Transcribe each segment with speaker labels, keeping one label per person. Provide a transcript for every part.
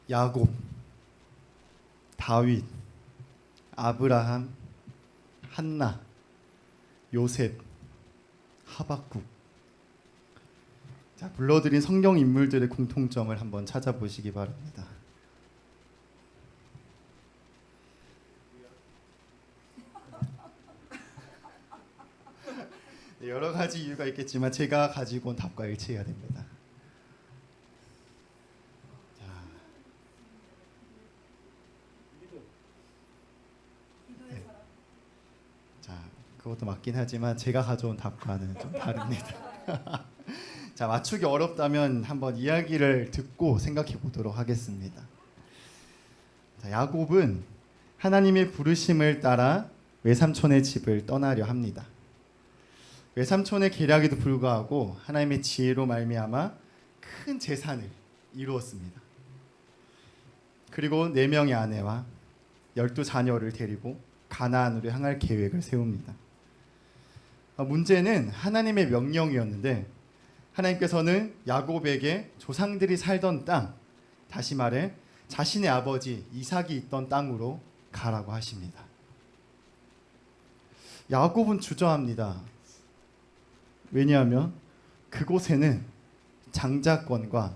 Speaker 1: 야곱, 다윗, 아브라함, 한나, 요셉, 하박국. 자, 불러드린 성경 인물들의 공통점을 한번 찾아보시기 바랍니다. 여러 가지 이유가 있겠지만 제가 가지고 온 답과 일치해야 됩니다. 자, 그것도 맞긴 하지만 제가 가져온 답과는 좀 다릅니다. 자, 맞추기 어렵다면 한번 이야기를 듣고 생각해 보도록 하겠습니다. 자, 야곱은 하나님의 부르심을 따라 외삼촌의 집을 떠나려 합니다. 외삼촌의 계략에도 불구하고 하나님의 지혜로 말미암아 큰 재산을 이루었습니다. 그리고 4명의 아내와 12자녀를 데리고 가나안으로 향할 계획을 세웁니다. 문제는 하나님의 명령이었는데 하나님께서는 야곱에게 조상들이 살던 땅, 다시 말해 자신의 아버지 이삭이 있던 땅으로 가라고 하십니다. 야곱은 주저합니다. 왜냐하면 그곳에는 장자권과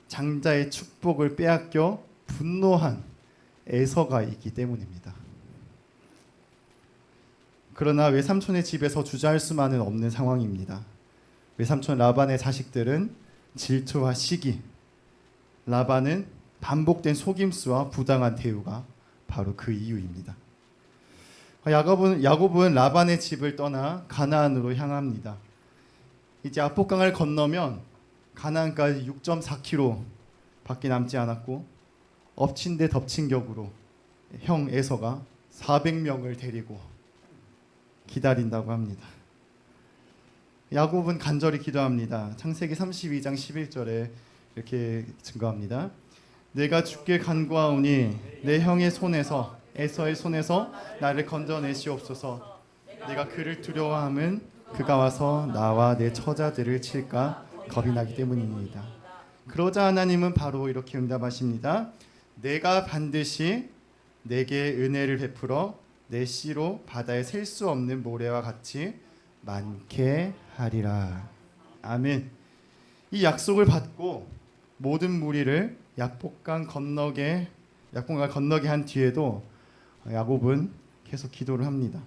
Speaker 1: 장자의 축복을 빼앗겨 분노한 에서가 있기 때문입니다. 그러나 외삼촌의 집에서 주저할 수만은 없는 상황입니다. 외삼촌 라반의 자식들은 질투와 시기, 라반은 반복된 속임수와 부당한 대우가 바로 그 이유입니다. 야곱은 라반의 집을 떠나 가나안으로 향합니다. 이제 압복강을 건너면 가나안까지 6.4km 밖에 남지 않았고 엎친 데 덮친 격으로 형 에서가 400명을 데리고 기다린다고 합니다. 야곱은 간절히 기도합니다. 창세기 32장 11절에 이렇게 증거합니다. 내가 죽게 간구하오니 내 형의 손에서 에서의 손에서 나를 건져내시옵소서. 내가 그를 두려워함은 그가 와서 나와 내 처자들을 칠까 겁이 나기 때문입니다. 그러자 하나님은 바로 이렇게 응답하십니다. 내가 반드시 내게 은혜를 베풀어 내 씨로 바다에 셀 수 없는 모래와 같이 많게 하리라. 아멘. 이 약속을 받고 모든 무리를 약복강 건너게 한 뒤에도 야곱은 계속 기도를 합니다.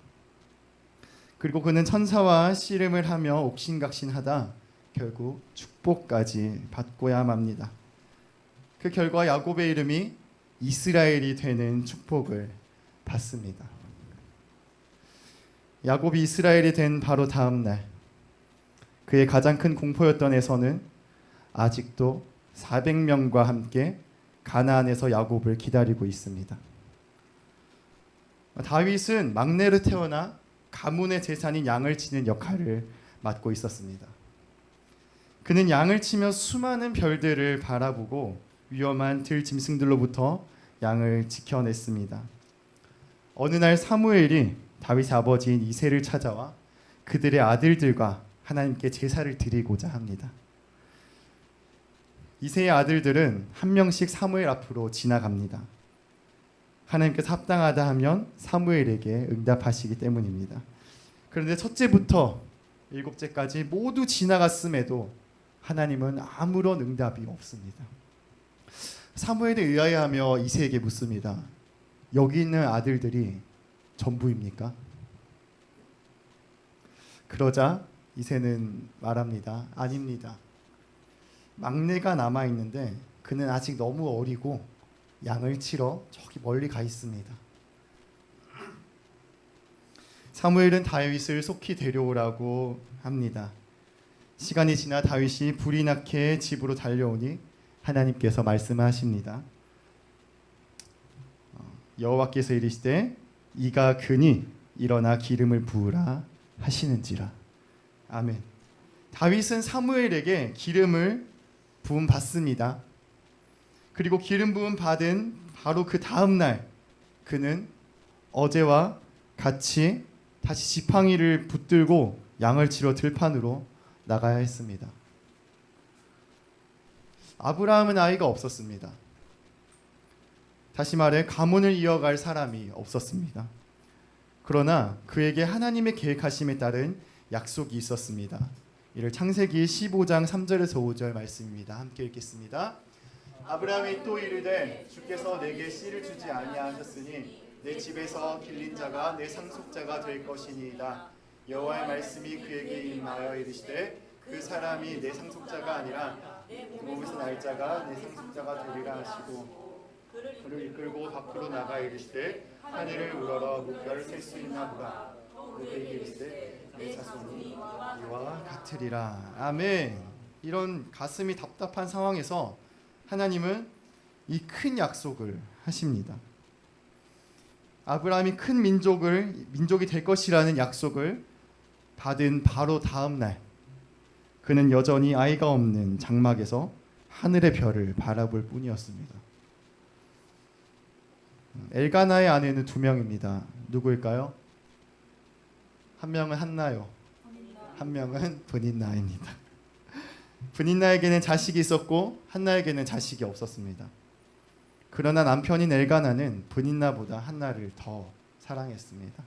Speaker 1: 그리고 그는 천사와 씨름을 하며 옥신각신하다 결국 축복까지 받고야 맙니다. 그 결과 야곱의 이름이 이스라엘이 되는 축복을 받습니다. 야곱이 이스라엘이 된 바로 다음 날 그의 가장 큰 공포였던 에서는 아직도 400명과 함께 가나안에서 야곱을 기다리고 있습니다. 다윗은 막내로 태어나 가문의 재산인 양을 치는 역할을 맡고 있었습니다. 그는 양을 치며 수많은 별들을 바라보고 위험한 들짐승들로부터 양을 지켜냈습니다. 어느 날 사무엘이 다윗의 아버지인 이새를 찾아와 그들의 아들들과 하나님께 제사를 드리고자 합니다. 이새의 아들들은 한 명씩 사무엘 앞으로 지나갑니다. 하나님께서 합당하다 하면 사무엘에게 응답하시기 때문입니다. 그런데 첫째부터 7째까지 모두 지나갔음에도 하나님은 아무런 응답이 없습니다. 사무엘에 의아해하며 이새에게 묻습니다. 여기 있는 아들들이 전부입니까? 그러자 이새는 말합니다. 아닙니다. 막내가 남아있는데 그는 아직 너무 어리고 양을 치러 저기 멀리 가 있습니다. 사무엘은 다윗을 속히 데려오라고 합니다. 시간이 지나 다윗이 불이 나게 집으로 달려오니 하나님께서 말씀하십니다. 여호와께서 이르시되 이가 그니 일어나 기름을 부으라 하시는지라. 아멘. 다윗은 사무엘에게 기름을 부음 받습니다. 그리고 기름 부음 받은 바로 그 다음 날 그는 어제와 같이 다시 지팡이를 붙들고 양을 치러 들판으로 나가야 했습니다. 아브라함은 아이가 없었습니다. 다시 말해 가문을 이어갈 사람이 없었습니다. 그러나 그에게 하나님의 계획하심에 따른 약속이 있었습니다. 이를 창세기 15장 3절에서 5절 말씀입니다. 함께 읽겠습니다. 아브라함이 또 이르되 주께서 내게 씨를 주지 아니하셨으니 내 집에서 길린 자가 내 상속자가 될 것이니이다. 여호와의 말씀이 그에게 임하여 이르시되 그 사람이 내 상속자가 아니라 그 몸에서 날 자가 내 상속자가 되리라 하시고 그를 이끌고 밖으로 나가 이르시되 하늘을 우러러 물가를 셀 수 있나 보라. 그에게 이르시되 내 자손이 이와 같으리라. 아멘. 이런 가슴이 답답한 상황에서 하나님은 이 큰 약속을 하십니다. 아브라함이 큰 민족이 될 것이라는 약속을 받은 바로 다음 날 그는 여전히 아이가 없는 장막에서 하늘의 별을 바라볼 뿐이었습니다. 엘가나의 아내는 2명입니다. 누구일까요? 한 명은 한나요. 한 명은 브닌나입니다. 브닌나에게는 자식이 있었고 한나에게는 자식이 없었습니다. 그러나 남편인 엘가나는 브닌나보다 한나를 더 사랑했습니다.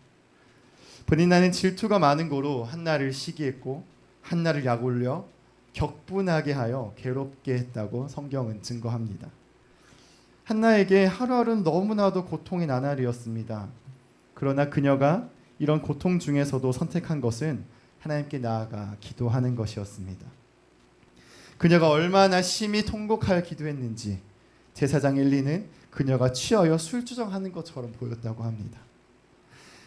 Speaker 1: 브닌나는 질투가 많은 고로 한나를 시기했고 한나를 약올려 격분하게 하여 괴롭게 했다고 성경은 증거합니다. 한나에게 하루하루는 너무나도 고통의 나날이었습니다. 그러나 그녀가 이런 고통 중에서도 선택한 것은 하나님께 나아가 기도하는 것이었습니다. 그녀가 얼마나 심히 통곡하여 기도했는지 제사장 엘리는 그녀가 취하여 술주정하는 것처럼 보였다고 합니다.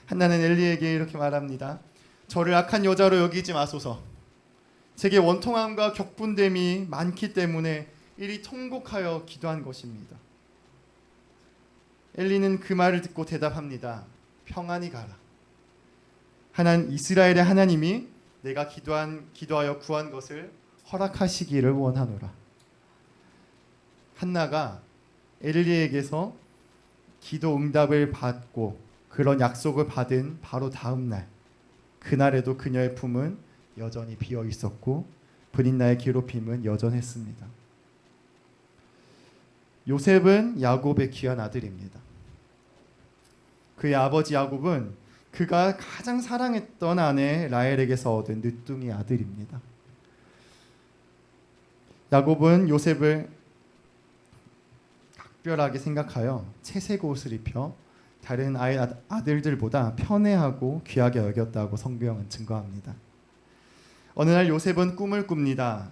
Speaker 1: 한나는 엘리에게 이렇게 말합니다. 저를 악한 여자로 여기지 마소서. 제게 원통함과 격분됨이 많기 때문에 이리 통곡하여 기도한 것입니다. 엘리는 그 말을 듣고 대답합니다. 평안히 가라. 이스라엘의 하나님이 내가 기도하여 구한 것을 허락하시기를 원하노라. 한나가 엘리에게서 기도 응답을 받고 그런 약속을 받은 바로 다음 날, 그날에도 그녀의 품은 여전히 비어 있었고 브린나의 괴롭힘은 여전했습니다. 요셉은 야곱의 귀한 아들입니다. 그의 아버지 야곱은 그가 가장 사랑했던 아내 라헬에게서 얻은 늦둥이 아들입니다. 야곱은 요셉을 각별하게 생각하여 채색 옷을 입혀 다른 아들들보다 편애하고 귀하게 여겼다고 성경은 증거합니다. 어느 날 요셉은 꿈을 꿉니다.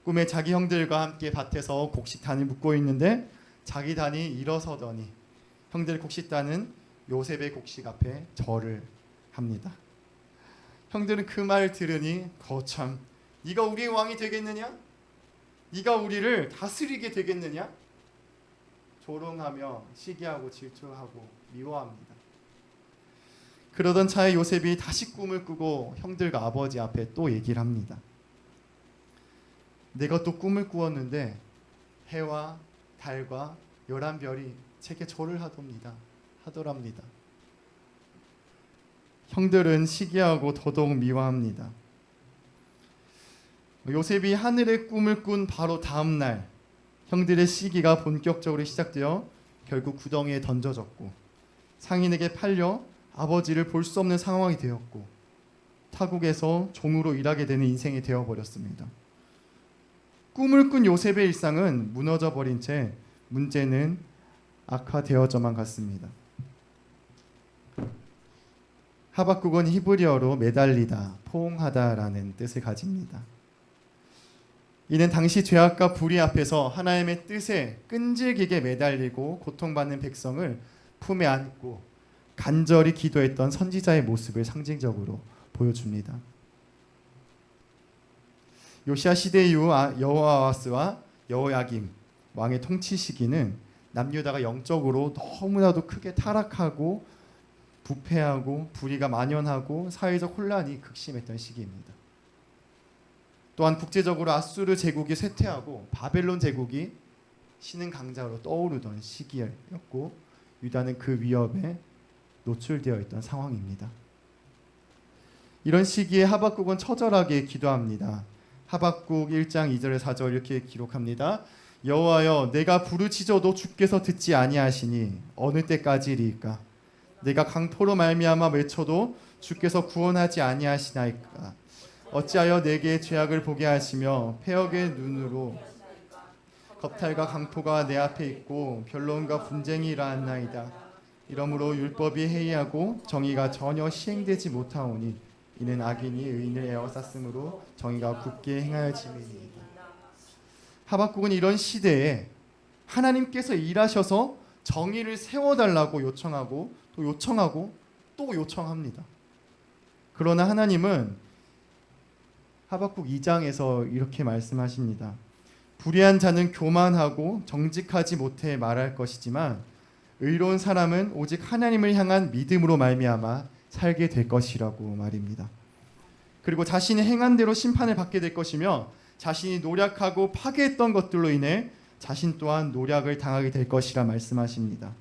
Speaker 1: 꿈에 자기 형들과 함께 밭에서 곡식단을 묶고 있는데 자기 단이 일어서더니 형들 곡식단은 요셉의 곡식 앞에 절을 합니다. 형들은 그 말 들으니 거참 네가 우리의 왕이 되겠느냐? 네가 우리를 다스리게 되겠느냐? 조롱하며 시기하고 질투하고 미워합니다. 그러던 차에 요셉이 다시 꿈을 꾸고 형들과 아버지 앞에 또 얘기를 합니다. 내가 또 꿈을 꾸었는데 해와 달과 11별이 제게 절을 하더랍니다. 형들은 시기하고 더더욱 미워합니다. 요셉이 하늘의 꿈을 꾼 바로 다음 날 형들의 시기가 본격적으로 시작되어 결국 구덩이에 던져졌고 상인에게 팔려 아버지를 볼 수 없는 상황이 되었고 타국에서 종으로 일하게 되는 인생이 되어버렸습니다. 꿈을 꾼 요셉의 일상은 무너져버린 채 문제는 악화되어져만 갔습니다. 하박국은 히브리어로 매달리다, 포옹하다라는 뜻을 가집니다. 이는 당시 죄악과 불의 앞에서 하나님의 뜻에 끈질기게 매달리고 고통받는 백성을 품에 안고 간절히 기도했던 선지자의 모습을 상징적으로 보여줍니다. 요시야 시대 이후 여호아하스와 여호야김 왕의 통치 시기는 남유다가 영적으로 너무나도 크게 타락하고 부패하고 불의가 만연하고 사회적 혼란이 극심했던 시기입니다. 또한 국제적으로 아수르 제국이 쇠퇴하고 바벨론 제국이 신흥 강자로 떠오르던 시기였고 유다는 그 위협에 노출되어 있던 상황입니다. 이런 시기에 하박국은 처절하게 기도합니다. 하박국 1장 2절에 4절 이렇게 기록합니다. 여호와여, 내가 부르짖어도 주께서 듣지 아니하시니 어느 때까지리이까? 내가 강포로 말미암아 외쳐도 주께서 구원하지 아니하시나이까? 어찌하여 내게 죄악을 보게 하시며 패역의 눈으로 겁탈과 강포가 내 앞에 있고 변론과 분쟁이 일어났나이다. 이러므로 율법이 해이하고 정의가 전혀 시행되지 못하오니 이는 악인이 의인을 에워쌌으므로 정의가 굳게 행하여짐이니이다. 하박국은 이런 시대에 하나님께서 일하셔서 정의를 세워달라고 요청하고 또 요청합니다. 그러나 하나님은 하박국 2장에서 이렇게 말씀하십니다. 불의한 자는 교만하고 정직하지 못해 말할 것이지만 의로운 사람은 오직 하나님을 향한 믿음으로 말미암아 살게 될 것이라고 말입니다. 그리고 자신이 행한 대로 심판을 받게 될 것이며 자신이 노력하고 파괴했던 것들로 인해 자신 또한 노력을 당하게 될 것이라 말씀하십니다.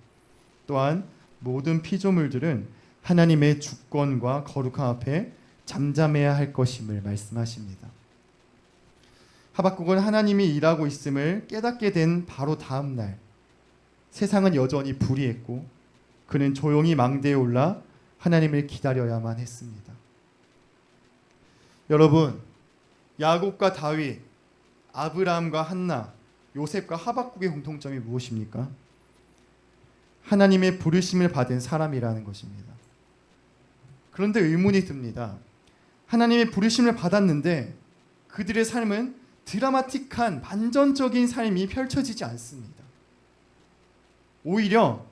Speaker 1: 또한 모든 피조물들은 하나님의 주권과 거룩함 앞에 잠잠해야 할 것임을 말씀하십니다. 하박국은 하나님이 일하고 있음을 깨닫게 된 바로 다음 날 세상은 여전히 불의했고 그는 조용히 망대에 올라 하나님을 기다려야만 했습니다. 여러분, 야곱과 다윗, 아브라함과 한나, 요셉과 하박국의 공통점이 무엇입니까? 하나님의 부르심을 받은 사람이라는 것입니다. 그런데 의문이 듭니다. 하나님의 부르심을 받았는데 그들의 삶은 드라마틱한 반전적인 삶이 펼쳐지지 않습니다. 오히려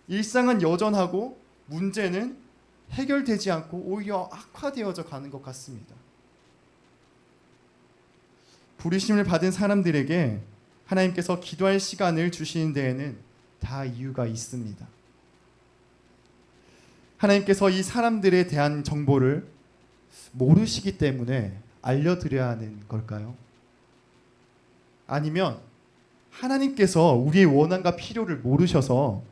Speaker 1: 일상은 여전하고 문제는 해결되지 않고 오히려 악화되어져 가는 것 같습니다. 부르심을 받은 사람들에게 하나님께서 기도할 시간을 주시는 데에는 다 이유가 있습니다. 하나님께서 이 사람들에 대한 정보를 모르시기 때문에 알려드려야 하는 걸까요? 아니면 하나님께서 우리의 원한과 필요를 모르셔서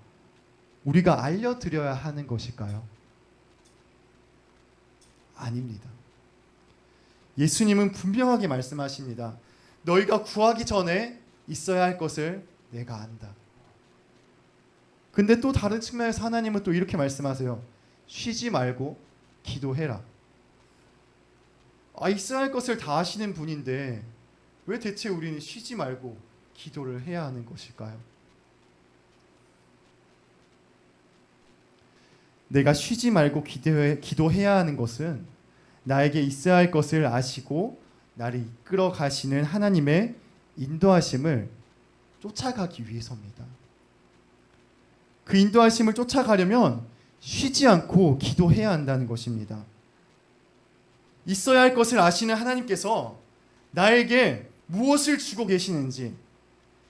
Speaker 1: 우리가 알려드려야 하는 것일까요? 아닙니다. 예수님은 분명하게 말씀하십니다. 너희가 구하기 전에 있어야 할 것을 내가 안다. 근데 또 다른 측면에서 하나님은 또 이렇게 말씀하세요. 쉬지 말고 기도해라. 있어야 할 것을 다 아시는 분인데 왜 대체 우리는 쉬지 말고 기도를 해야 하는 것일까요? 내가 쉬지 말고 기도해야 하는 것은 나에게 있어야 할 것을 아시고 나를 이끌어 가시는 하나님의 인도하심을 쫓아가기 위해서입니다. 그 인도하심을 쫓아가려면 쉬지 않고 기도해야 한다는 것입니다. 있어야 할 것을 아시는 하나님께서 나에게 무엇을 주고 계시는지,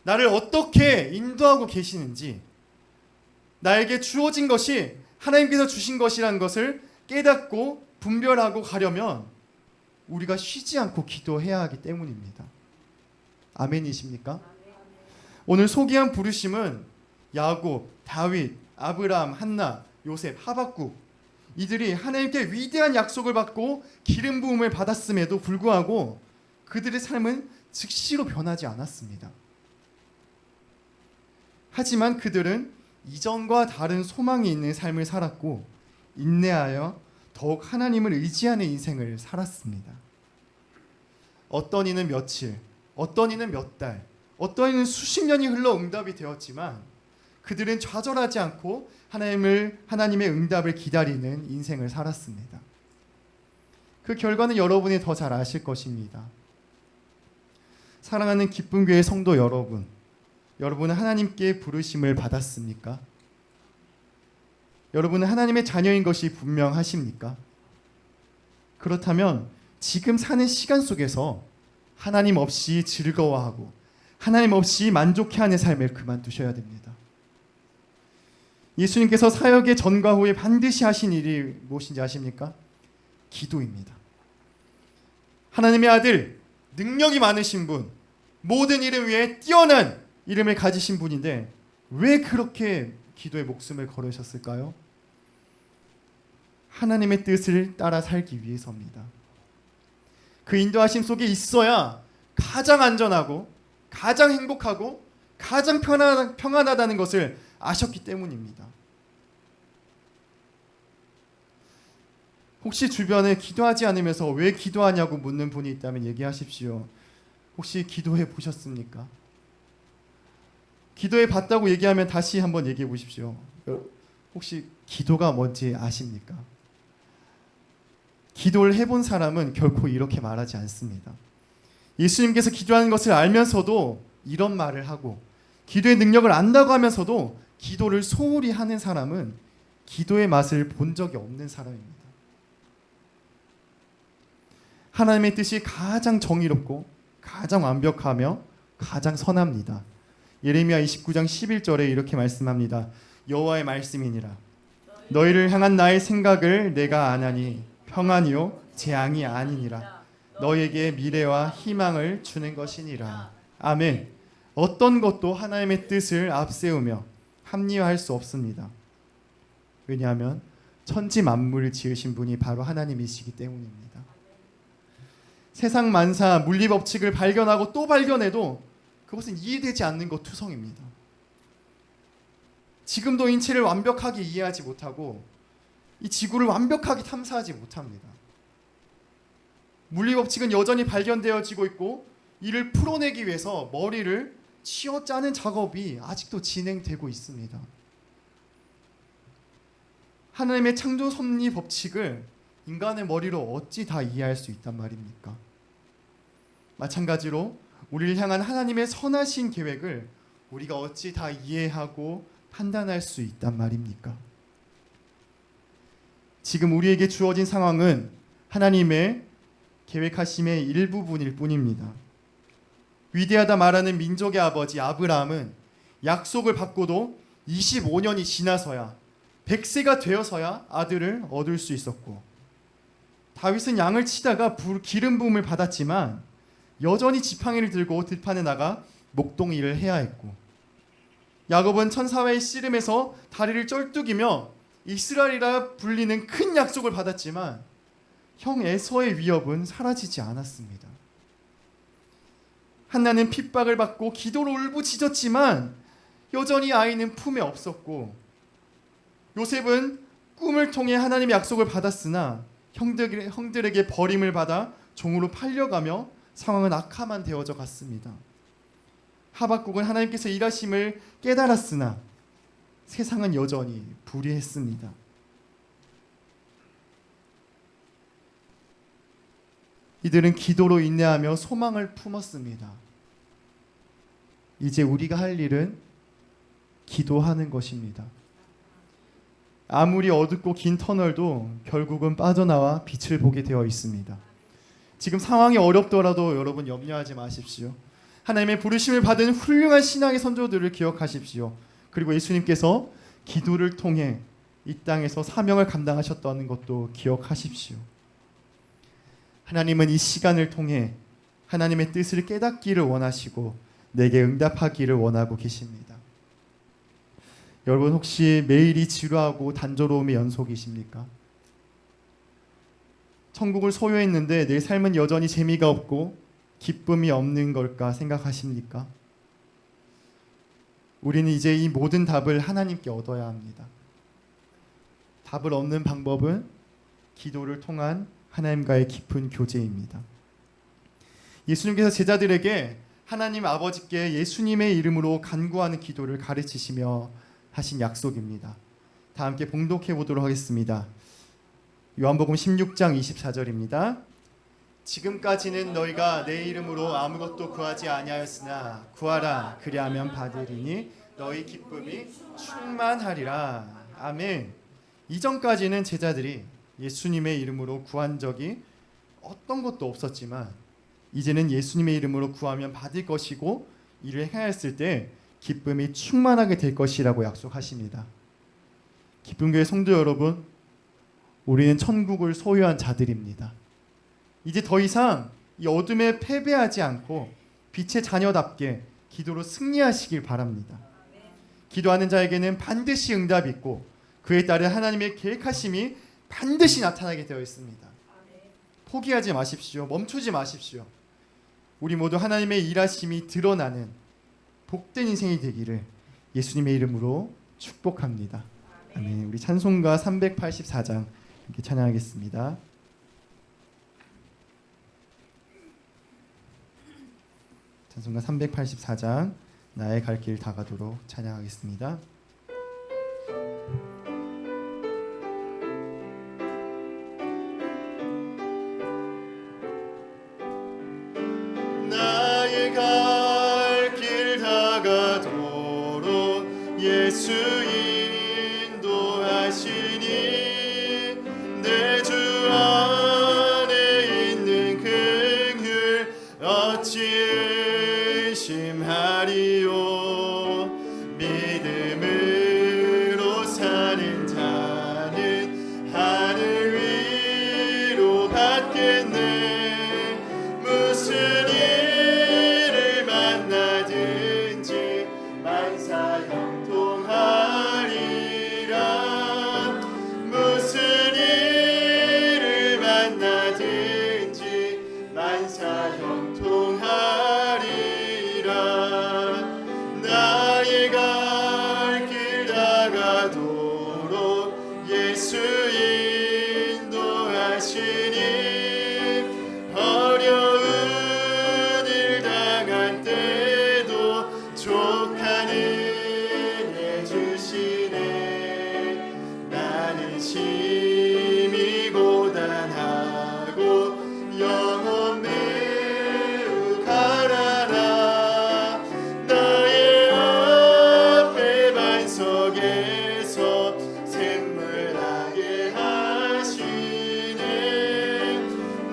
Speaker 1: 나를 어떻게 인도하고 계시는지, 나에게 주어진 것이 하나님께서 주신 것이라는 것을 깨닫고 분별하고 가려면 우리가 쉬지 않고 기도해야 하기 때문입니다. 아멘이십니까? 오늘 소개한 부르심은 야곱, 다윗, 아브라함, 한나, 요셉, 하박국, 이들이 하나님께 위대한 약속을 받고 기름 부음을 받았음에도 불구하고 그들의 삶은 즉시로 변하지 않았습니다. 하지만 그들은 이전과 다른 소망이 있는 삶을 살았고 인내하여 더욱 하나님을 의지하는 인생을 살았습니다. 어떤 이는 며칠, 어떤 이는 몇 달, 어떤 이는 수십 년이 흘러 응답이 되었지만 그들은 좌절하지 않고 하나님의 응답을 기다리는 인생을 살았습니다. 그 결과는 여러분이 더 잘 아실 것입니다. 사랑하는 기쁨교회 성도 여러분, 여러분은 하나님께 부르심을 받았습니까? 여러분은 하나님의 자녀인 것이 분명하십니까? 그렇다면 지금 사는 시간 속에서 하나님 없이 즐거워하고 하나님 없이 만족해하는 삶을 그만두셔야 됩니다. 예수님께서 사역의 전과 후에 반드시 하신 일이 무엇인지 아십니까? 기도입니다. 하나님의 아들, 능력이 많으신 분, 모든 이름 위에 뛰어난 이름을 가지신 분인데 왜 그렇게 기도에 목숨을 걸으셨을까요? 하나님의 뜻을 따라 살기 위해서입니다. 그 인도하심 속에 있어야 가장 안전하고 가장 행복하고 가장 평안하다는 것을 아셨기 때문입니다. 혹시 주변에 기도하지 않으면서 왜 기도하냐고 묻는 분이 있다면 얘기하십시오. 혹시 기도해 보셨습니까? 기도해 봤다고 얘기하면 다시 한번 얘기해 보십시오. 혹시 기도가 뭔지 아십니까? 기도를 해본 사람은 결코 이렇게 말하지 않습니다. 예수님께서 기도하는 것을 알면서도 이런 말을 하고, 기도의 능력을 안다고 하면서도 기도를 소홀히 하는 사람은 기도의 맛을 본 적이 없는 사람입니다. 하나님의 뜻이 가장 정의롭고 가장 완벽하며 가장 선합니다. 예레미야 29장 11절에 이렇게 말씀합니다. 여호와의 말씀이니라. 너희를 향한 나의 생각을 내가 아나니 평안이요 재앙이 아니니라. 너희에게 미래와 희망을 주는 것이니라. 아멘. 어떤 것도 하나님의 뜻을 앞세우며 합리화할 수 없습니다. 왜냐하면 천지 만물을 지으신 분이 바로 하나님이시기 때문입니다. 세상 만사 물리 법칙을 발견하고 또 발견해도 그것은 이해되지 않는 것 투성입니다. 지금도 인체를 완벽하게 이해하지 못하고 이 지구를 완벽하게 탐사하지 못합니다. 물리 법칙은 여전히 발견되어지고 있고, 이를 풀어내기 위해서 머리를 쥐어짜는 작업이 아직도 진행되고 있습니다. 하나님의 창조 섭리 법칙을 인간의 머리로 어찌 다 이해할 수 있단 말입니까? 마찬가지로 우리를 향한 하나님의 선하신 계획을 우리가 어찌 다 이해하고 판단할 수 있단 말입니까? 지금 우리에게 주어진 상황은 하나님의 계획하심의 일부분일 뿐입니다. 위대하다 말하는 민족의 아버지 아브라함은 약속을 받고도 25년이 지나서야, 100세가 되어서야 아들을 얻을 수 있었고, 다윗은 양을 치다가 기름 부음을 받았지만 여전히 지팡이를 들고 들판에 나가 목동 일을 해야 했고, 야곱은 천사와의 씨름에서 다리를 쩔뚝이며 이스라엘이라 불리는 큰 약속을 받았지만 형 에서의 위협은 사라지지 않았습니다. 한나는 핍박을 받고 기도로 울부짖었지만 여전히 아이는 품에 없었고, 요셉은 꿈을 통해 하나님의 약속을 받았으나 형들에게 버림을 받아 종으로 팔려가며 상황은 악화만 되어져 갔습니다. 하박국은 하나님께서 일하심을 깨달았으나 세상은 여전히 불의했습니다. 이들은 기도로 인내하며 소망을 품었습니다. 이제 우리가 할 일은 기도하는 것입니다. 아무리 어둡고 긴 터널도 결국은 빠져나와 빛을 보게 되어 있습니다. 지금 상황이 어렵더라도 여러분 염려하지 마십시오. 하나님의 부르심을 받은 훌륭한 신앙의 선조들을 기억하십시오. 그리고 예수님께서 기도를 통해 이 땅에서 사명을 감당하셨다는 것도 기억하십시오. 하나님은 이 시간을 통해 하나님의 뜻을 깨닫기를 원하시고 내게 응답하기를 원하고 계십니다. 여러분 혹시 매일이 지루하고 단조로움의 연속이십니까? 천국을 소유했는데 내 삶은 여전히 재미가 없고 기쁨이 없는 걸까 생각하십니까? 우리는 이제 이 모든 답을 하나님께 얻어야 합니다. 답을 얻는 방법은 기도를 통한 하나님과의 깊은 교제입니다. 예수님께서 제자들에게 하나님 아버지께 예수님의 이름으로 간구하는 기도를 가르치시며 하신 약속입니다. 다 함께 봉독해 보도록 하겠습니다. 요한복음 16장 24절입니다. 지금까지는 너희가 내 이름으로 아무것도 구하지 아니하였으나 구하라 그리하면 받으리니 너희 기쁨이 충만하리라. 아멘. 이전까지는 제자들이 예수님의 이름으로 구한 적이 어떤 것도 없었지만 이제는 예수님의 이름으로 구하면 받을 것이고 이를 행하였을 때 기쁨이 충만하게 될 것이라고 약속하십니다. 기쁨교회 성도 여러분, 우리는 천국을 소유한 자들입니다. 이제 더 이상 이 어둠에 패배하지 않고 빛의 자녀답게 기도로 승리하시길 바랍니다. 기도하는 자에게는 반드시 응답이 있고 그에 따른 하나님의 계획하심이 반드시 나타나게 되어 있습니다. 포기하지 마십시오. 멈추지 마십시오. 우리 모두 하나님의 일하심이 드러나는 복된 인생이 되기를 예수님의 이름으로 축복합니다. 아멘. 우리 찬송가 384장 이렇게 찬양하겠습니다. 찬송가 384장 나의 갈 길 다가도록 찬양하겠습니다. 나의 갈 길 다가도록 예수 인도하시니 내 주 안에 있는 긍휼 어찌 의심하리요. 믿음으로 사는 자는 하늘 위로 받겠네. 무슨 일을 만나든지 만사 형통하리라. 무슨 일을 만나든지 만사 형통하리라. 나의 갈 길 다가도록 예수 인도하시니 어려운 일 당한 때도 족한 은혜 주시네. 나는 심히 고단하고 영혼 매우 가라라. 나의 앞에 반석에서 샘물 나게 하시네.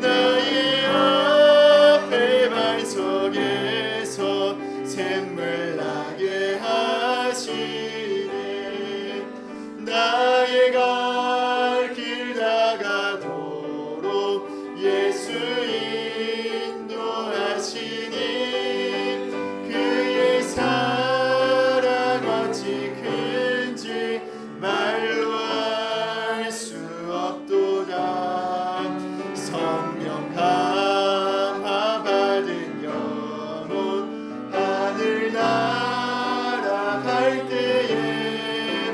Speaker 1: 나의 앞에 반석에서 샘물 나게 하시네. 나의 갈 길 다가도록 예수 인도하시니 그의 사랑 어찌 큰지 말로 알 수 없도다. 성령 감화 받은 영혼 하늘 날아갈 때에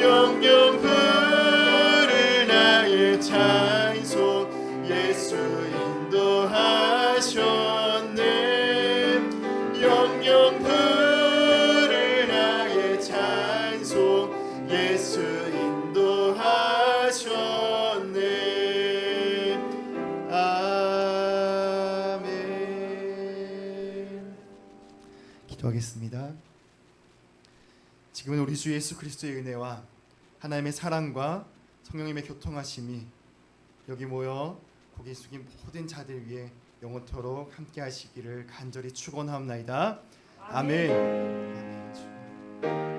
Speaker 1: 영영 부를 나의 찬송 예수 인도하셨네. 영영 부를 나의 찬송 예수 인도하셨네. 아멘. 기도하겠습니다. 지금은 우리 주 예수 그리스도의 은혜와 하나님의 사랑과 성령님의 교통하심이 여기 모여 고개 숙인 모든 자들 위해 영원토록 함께 하시기를 간절히 축원하옵나이다. 아멘. 아멘.